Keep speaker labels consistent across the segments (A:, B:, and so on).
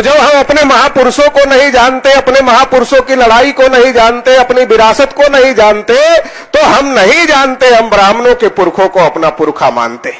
A: तो जब हम अपने महापुरुषों को नहीं जानते, अपने महापुरुषों की लड़ाई को नहीं जानते, अपनी विरासत को नहीं जानते, तो हम नहीं जानते हम ब्राह्मणों के पुरखों को अपना पुरखा मानते,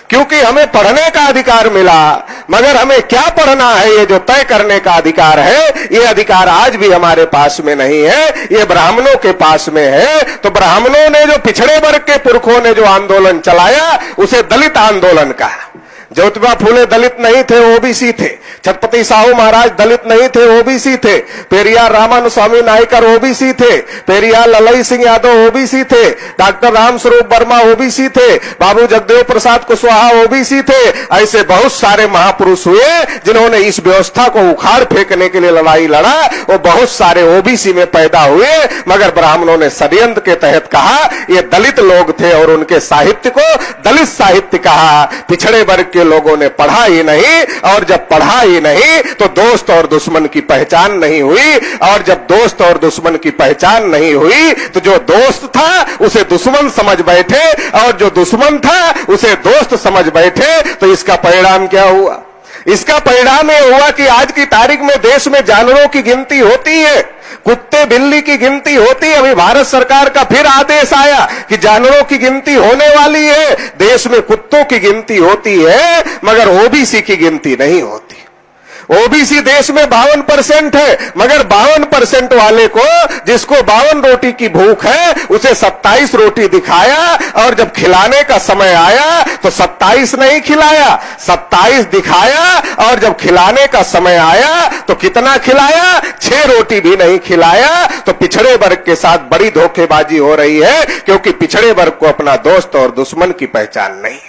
A: क्योंकि हमें पढ़ने का अधिकार मिला, मगर हमें क्या पढ़ना है ये जो तय करने का अधिकार है, ये अधिकार आज भी हमारे पास में नहीं है, ये ब्राह्मणों के पास में है। तो ब्राह्मणों ने जो पिछड़े वर्ग के पुरखों ने जो आंदोलन चलाया उसे दलित आंदोलन कहा। ज्योतिबा फूले दलित नहीं थे, ओबीसी थे। छत्रपति साहू महाराज दलित नहीं थे, ओबीसी थे। पेरियार रामानुस्वामी नायकर ओबीसी थे। पेरियार ललई सिंह यादव ओबीसी थे। डॉक्टर रामस्वरूप वर्मा ओबीसी थे। बाबू जगदेव प्रसाद कुशवाहा ओबीसी थे। ऐसे बहुत सारे महापुरुष हुए जिन्होंने इस व्यवस्था को उखाड़ फेंकने के लिए लड़ाई लड़ा। वो बहुत सारे ओबीसी में पैदा हुए, मगर ब्राह्मणों ने षड्यंत्र के तहत कहा ये दलित लोग थे और उनके साहित्य को दलित साहित्य कहा। पिछड़े वर्ग के लोगों ने पढ़ा ही नहीं, और जब पढ़ा ही नहीं तो दोस्त और दुश्मन की पहचान नहीं हुई, और जब दोस्त और दुश्मन की पहचान नहीं हुई तो जो दोस्त था उसे दुश्मन समझ बैठे, और जो दुश्मन था उसे दोस्त समझ बैठे। तो इसका परिणाम क्या हुआ? इसका परिणाम यह हुआ कि आज की तारीख में देश में जानवरों की गिनती होती है, कुत्ते बिल्ली की गिनती होती। अभी भारत सरकार का फिर आदेश आया कि जानवरों की गिनती होने वाली है। देश में कुत्तों की गिनती होती है, मगर ओबीसी की गिनती नहीं होती। ओबीसी देश में 52% है, मगर 52% वाले को, जिसको 52 रोटी की भूख है, उसे 27 रोटी दिखाया, और जब खिलाने का समय आया तो 27 नहीं खिलाया, 27 दिखाया, और जब खिलाने का समय आया तो कितना खिलाया? 6 रोटी भी नहीं खिलाया। तो पिछड़े वर्ग के साथ बड़ी धोखेबाजी हो रही है, क्योंकि पिछड़े वर्ग को अपना दोस्त और दुश्मन की पहचान नहीं।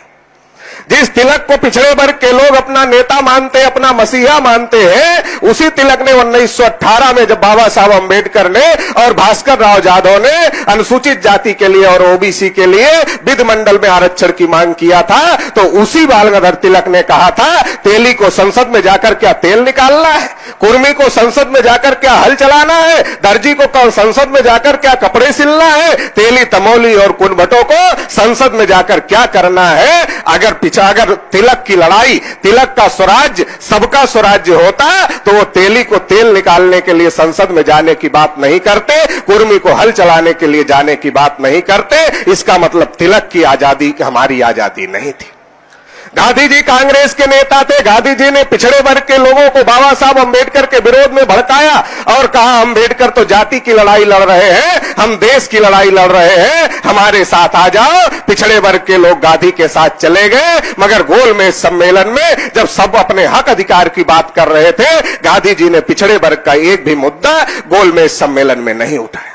A: जिस तिलक को पिछड़े वर्ग के लोग अपना नेता मानते, अपना मसीहा मानते हैं, उसी तिलक ने 1918 में जब बाबा साहब अंबेडकर ने और भास्कर राव जाधव ने अनुसूचित जाति के लिए और ओबीसी के लिए विधिमंडल में आरक्षण की मांग किया था, तो उसी बाल गंगाधर तिलक ने कहा था तेली को संसद में जाकर क्या तेल निकालना है, कुर्मी को संसद में जाकर क्या हल चलाना है, दर्जी को संसद में जाकर क्या कपड़े सिलना है, तेली तमोली और कुनभटों को संसद में जाकर क्या करना है। अगर तिलक की लड़ाई, तिलक का स्वराज्य सबका स्वराज्य होता तो वो तेली को तेल निकालने के लिए संसद में जाने की बात नहीं करते, कुर्मी को हल चलाने के लिए जाने की बात नहीं करते। इसका मतलब तिलक की आजादी हमारी आजादी नहीं थी। गांधी जी कांग्रेस के नेता थे। गांधी जी ने पिछड़े वर्ग के लोगों को बाबा साहब अंबेडकर के विरोध में भड़काया और कहा अंबेडकर तो जाति की लड़ाई लड़ रहे हैं, हम देश की लड़ाई लड़ रहे हैं, हमारे साथ आ जाओ। पिछड़े वर्ग के लोग गांधी के साथ चले गए, मगर गोलमेज सम्मेलन में जब सब अपने हक अधिकार की बात कर रहे थे, गांधी जी ने पिछड़े वर्ग का एक भी मुद्दा गोलमेज सम्मेलन में नहीं उठाया।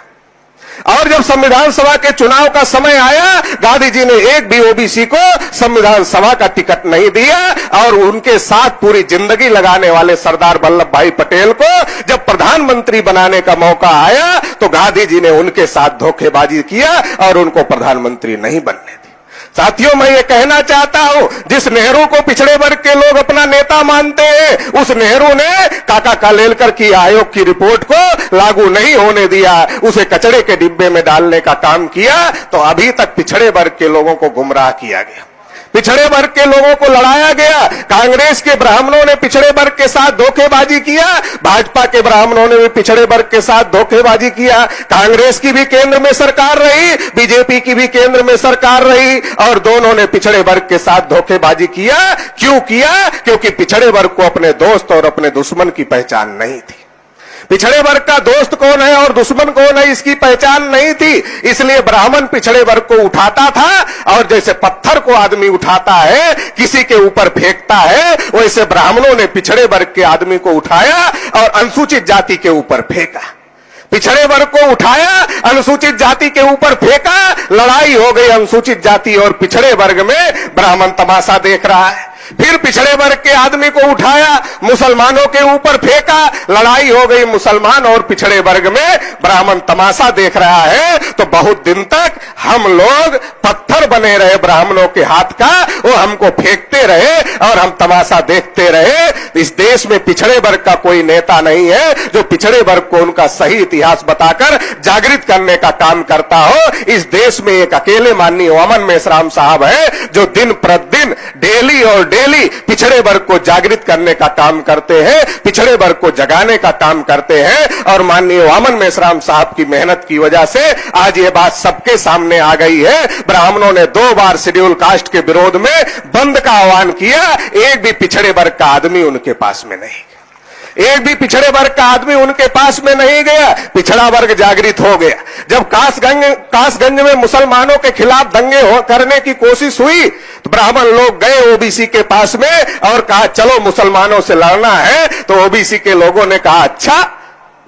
A: और जब संविधान सभा के चुनाव का समय आया, गांधी जी ने एक भी ओबीसी को संविधान सभा का टिकट नहीं दिया, और उनके साथ पूरी जिंदगी लगाने वाले सरदार वल्लभ भाई पटेल को जब प्रधानमंत्री बनाने का मौका आया तो गांधी जी ने उनके साथ धोखेबाजी किया और उनको प्रधानमंत्री नहीं बनने दिया। साथियों, मैं ये कहना चाहता हूं, जिस नेहरू को पिछड़े वर्ग के लोग अपना नेता मानते हैं, उस नेहरू ने काका कालेलकर की आयोग की रिपोर्ट को लागू नहीं होने दिया, उसे कचड़े के डिब्बे में डालने का काम किया। तो अभी तक पिछड़े वर्ग के लोगों को गुमराह किया गया, पिछड़े वर्ग के लोगों को लड़ाया गया। कांग्रेस के ब्राह्मणों ने पिछड़े वर्ग के साथ धोखेबाजी किया, भाजपा के ब्राह्मणों ने भी पिछड़े वर्ग के साथ धोखेबाजी किया। कांग्रेस की भी केंद्र में सरकार रही, बीजेपी की भी केंद्र में सरकार रही, और दोनों ने पिछड़े वर्ग के साथ धोखेबाजी किया। क्यों किया? क्योंकि पिछड़े वर्ग को अपने दोस्त और अपने दुश्मन की पहचान नहीं थी। पिछड़े वर्ग का दोस्त कौन है और दुश्मन कौन है, इसकी पहचान नहीं थी। इसलिए ब्राह्मण पिछड़े वर्ग को उठाता था, और जैसे पत्थर को आदमी उठाता है, किसी के ऊपर फेंकता है, वैसे ब्राह्मणों ने पिछड़े वर्ग के आदमी को उठाया और अनुसूचित जाति के ऊपर फेंका। पिछड़े वर्ग को उठाया, अनुसूचित जाति के ऊपर फेंका, लड़ाई हो गई अनुसूचित जाति और पिछड़े वर्ग में, ब्राह्मण तमाशा देख रहा है। फिर पिछड़े वर्ग के आदमी को उठाया, मुसलमानों के ऊपर फेंका, लड़ाई हो गई मुसलमान और पिछड़े वर्ग में, ब्राह्मण तमाशा देख रहा है। तो बहुत दिन तक हम लोग पत्थर बने रहे ब्राह्मणों के हाथ का, वो हमको फेंकते रहे और हम तमाशा देखते रहे। इस देश में पिछड़े वर्ग का कोई नेता नहीं है जो पिछड़े वर्ग को उनका सही इतिहास बताकर जागृत करने का काम करता हो। इस देश में एक अकेले माननीय वामन मेश्राम साहब है जो दिन प्रतिदिन डेली और डेली पिछड़े वर्ग को जागृत करने का काम करते हैं, पिछड़े वर्ग को जगाने का काम करते हैं। और माननीय वामन मेश्राम साहब की मेहनत की वजह से आज ये बात सबके सामने आ गई है। ब्राह्मणों ने 2 बार शेड्यूल कास्ट के विरोध में बंद का आह्वान किया, एक भी पिछड़े वर्ग का आदमी उनके पास में नहीं, एक भी पिछड़े वर्ग का आदमी उनके पास में नहीं गया। पिछड़ा वर्ग जागृत हो गया। जब कासगंज में मुसलमानों के खिलाफ दंगे करने की कोशिश हुई तो ब्राह्मण लोग गए ओबीसी के पास में और कहा चलो मुसलमानों से लड़ना है। तो ओबीसी के लोगों ने कहा अच्छा,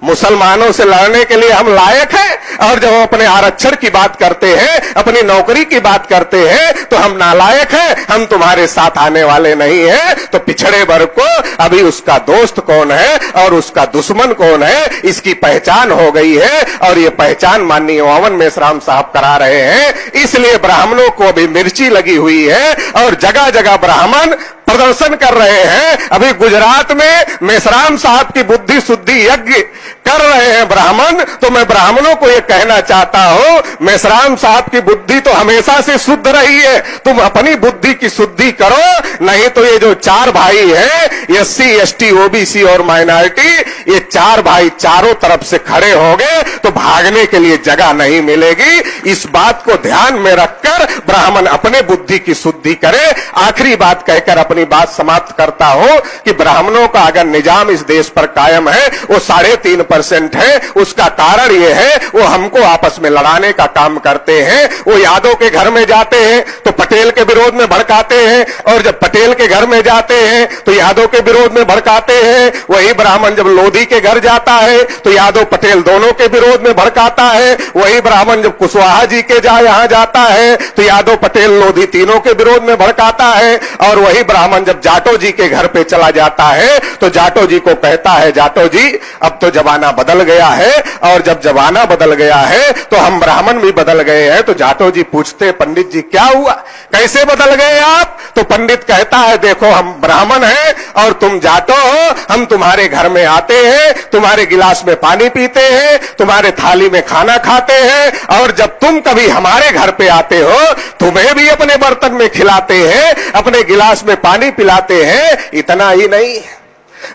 A: मुसलमानों से लड़ने के लिए हम लायक हैं, और जब हम अपने आरक्षण की बात करते हैं, अपनी नौकरी की बात करते हैं तो हम नालायक हैं, हम तुम्हारे साथ आने वाले नहीं हैं। तो पिछड़े वर्ग को अभी उसका दोस्त कौन है और उसका दुश्मन कौन है इसकी पहचान हो गई है, और ये पहचान माननीय वामन मेश्राम साहब करा रहे हैं। इसलिए ब्राह्मणों को अभी मिर्ची लगी हुई है और जगह जगह ब्राह्मण प्रदर्शन कर रहे हैं। अभी गुजरात में मेश्राम साहब की बुद्धि शुद्धि यज्ञ कर रहे हैं ब्राह्मण। तो मैं ब्राह्मणों को यह कहना चाहता हूं, मेश्राम साहब की बुद्धि तो हमेशा से शुद्ध रही है, तुम अपनी बुद्धि की शुद्धि करो। नहीं तो ये जो 4 भाई हैं, एससी एसटी ओबीसी और माइनॉरिटी, ये 4 भाई चारों तरफ से खड़े हो गए तो भागने के लिए जगह नहीं मिलेगी। इस बात को ध्यान में रखकर ब्राह्मण अपने बुद्धि की शुद्धि करे। आखिरी बात कहकर अपनी बात समाप्त करता हूं कि ब्राह्मणों का अगर निजाम इस देश पर कायम है वो 3.5% है। उसका कारण ये है वो हमको आपस में लड़ाने का काम करते हैं। वो यादव के घर में जाते हैं तो पटेल के विरोध में भड़काते हैं, और जब पटेल के घर में जाते हैं तो यादव के विरोध में भड़काते हैं। वही ब्राह्मण जब लोधी के घर जाता है तो यादव पटेल दोनों के विरोध में भड़काता है। वही ब्राह्मण जब कुशवाहा जी के यहां जाता है तो यादव पटेल लोधी तीनों के विरोध में भड़काता है। और वही ब्राह्मण जब जाटो जी के घर पे चला जाता है तो जाटो जी को कहता है जाटो जी अब तो जमाना बदल गया है, और जब जमाना बदल गया है तो हम ब्राह्मण भी बदल गए हैं। तो जाटो जी पूछते पंडित जी क्या हुआ, कैसे बदल गए आप? तो पंडित कहता है देखो हम ब्राह्मण हैं और तुम जाटो हो, हम तुम्हारे घर में आते हैं, तुम्हारे गिलास में पानी पीते हैं, तुम्हारे थाली में खाना खाते हैं, और जब तुम कभी हमारे घर पे आते हो तुम्हें भी अपने बर्तन में खिलाते हैं, अपने गिलास में पानी पिलाते हैं। इतना ही नहीं,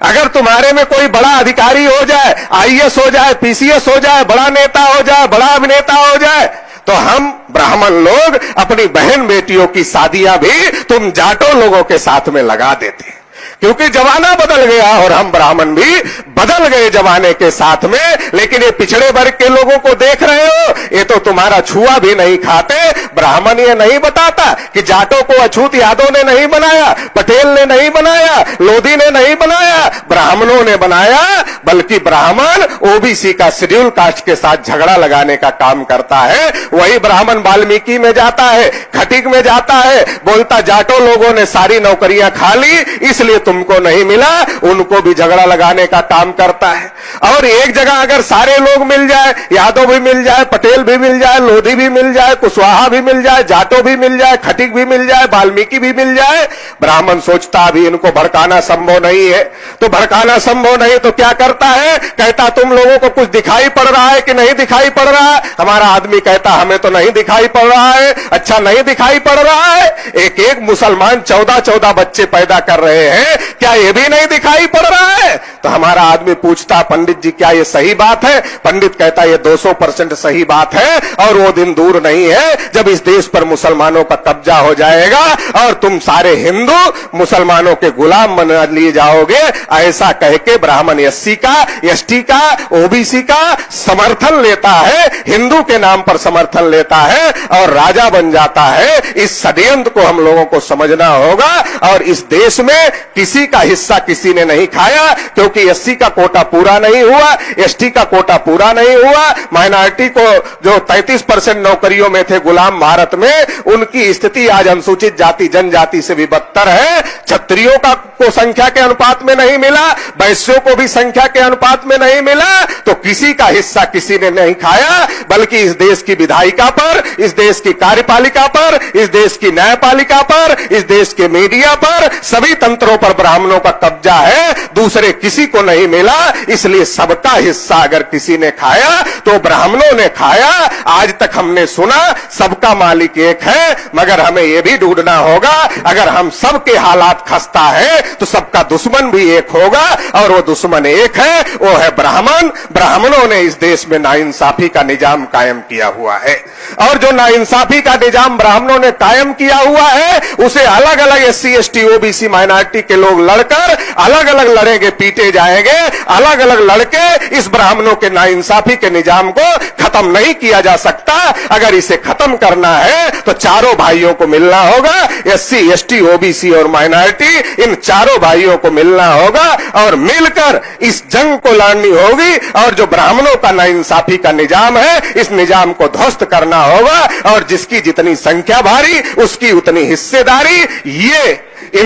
A: अगर तुम्हारे में कोई बड़ा अधिकारी हो जाए, आईएएस हो जाए, पीसीएस हो जाए, बड़ा नेता हो जाए, बड़ा अभिनेता हो जाए, तो हम ब्राह्मण लोग अपनी बहन बेटियों की शादियां भी तुम जाटो लोगों के साथ में लगा देते, क्योंकि जमाना बदल गया और हम ब्राह्मण भी बदल गए जमाने के साथ में। लेकिन ये पिछड़े वर्ग के लोगों को देख रहे हो, ये तो तुम्हारा छुआ भी नहीं खाते। ब्राह्मण ये नहीं बताता कि जाटों को अछूत यादव ने नहीं बनाया, पटेल ने नहीं बनाया, लोधी ने नहीं बनाया, ब्राह्मणों ने बनाया। बल्कि ब्राह्मण ओबीसी का शेड्यूल कास्ट के साथ झगड़ा लगाने का काम करता है। वही ब्राह्मण वाल्मीकि में जाता है, खटीक में जाता है, बोलता जाटो लोगों ने सारी नौकरियां खा ली इसलिए तुमको नहीं मिला, उनको भी झगड़ा लगाने का काम करता है। और एक जगह अगर सारे लोग मिल जाए, यादव भी मिल जाए, पटेल भी मिल जाए, लोधी भी मिल जाए, कुशवाहा भी मिल जाए, जाटो भी मिल जाए, खटीक भी मिल जाए, वाल्मीकि भी मिल जाए, ब्राह्मण सोचता अभी इनको भड़काना संभव नहीं है। तो भड़काना संभव नहीं तो क्या करता है, कहता तुम लोगों को कुछ दिखाई पड़ रहा है कि नहीं दिखाई पड़ रहा है? हमारा आदमी कहता हमें तो नहीं दिखाई पड़ रहा है। अच्छा नहीं दिखाई पड़ रहा है, एक एक मुसलमान 14-14 बच्चे पैदा कर रहे हैं, क्या ये भी नहीं दिखाई पड़ रहा है? तो हमारा आदमी पूछता पंडित जी क्या ये सही बात है? पंडित कहता ये 200% सही बात है, और वो दिन दूर नहीं है जब इस देश पर मुसलमानों का कब्जा हो जाएगा और तुम सारे हिंदू मुसलमानों के गुलाम बना लिए जाओगे। ऐसा कह के ब्राह्मण एससी का, एसटी का, ओबीसी का समर्थन लेता है, हिंदू के नाम पर समर्थन लेता है और राजा बन जाता है। इस षड्यंत्र को हम लोगों को समझना होगा। और इस देश में किसी का हिस्सा किसी ने नहीं खाया, क्योंकि एससी का कोटा पूरा नहीं हुआ, एसटी का कोटा पूरा नहीं हुआ, माइनॉरिटी को जो 33% नौकरियों में थे गुलाम भारत में, उनकी स्थिति आज अनुसूचित जाति जनजाति से भी बदतर है। क्षत्रियों को संख्या के अनुपात में नहीं मिला, वैश्यों को भी संख्या के अनुपात में नहीं मिला, तो किसी का हिस्सा किसी ने नहीं खाया। बल्कि इस देश की विधायिका पर, इस देश की कार्यपालिका पर, इस देश की न्यायपालिका पर, इस देश के मीडिया पर, सभी तंत्रों पर ब्राह्मणों का कब्जा है, दूसरे किसी को नहीं मिला। इसलिए सबका हिस्सा अगर किसी ने खाया तो ब्राह्मणों ने खाया। आज तक हमने सुना सबका मालिक एक है, मगर हमें यह भी ढूंढना होगा, अगर हम सबके हालात खस्ता है तो सबका दुश्मन भी एक होगा, और वो दुश्मन एक है, वो है ब्राह्मण। ब्राह्मणों ने इस देश में नाइंसाफी का निजाम कायम किया हुआ है, और जो नाइंसाफी का निजाम ब्राह्मणों ने कायम किया हुआ है उसे अलग अलग SC ST OBC माइनॉरिटी के लोग लड़कर अलग अलग लड़ेंगे, पीटे जाएंगे, अलग अलग लड़के इस ब्राह्मणों के नाइंसाफी के निजाम को खत्म नहीं किया जा सकता। अगर इसे खत्म करना है तो चारों भाइयों को मिलना होगा, SC ST OBC और माइनॉरिटी, इन चारों भाइयों को मिलना होगा और मिलकर इस जंग को लड़नी होगी, और जो ब्राह्मणों का नाइंसाफी का निजाम है इस निजाम को ध्वस्त करना होगा, और जिसकी जितनी संख्या भारी उसकी उतनी हिस्सेदारी। ये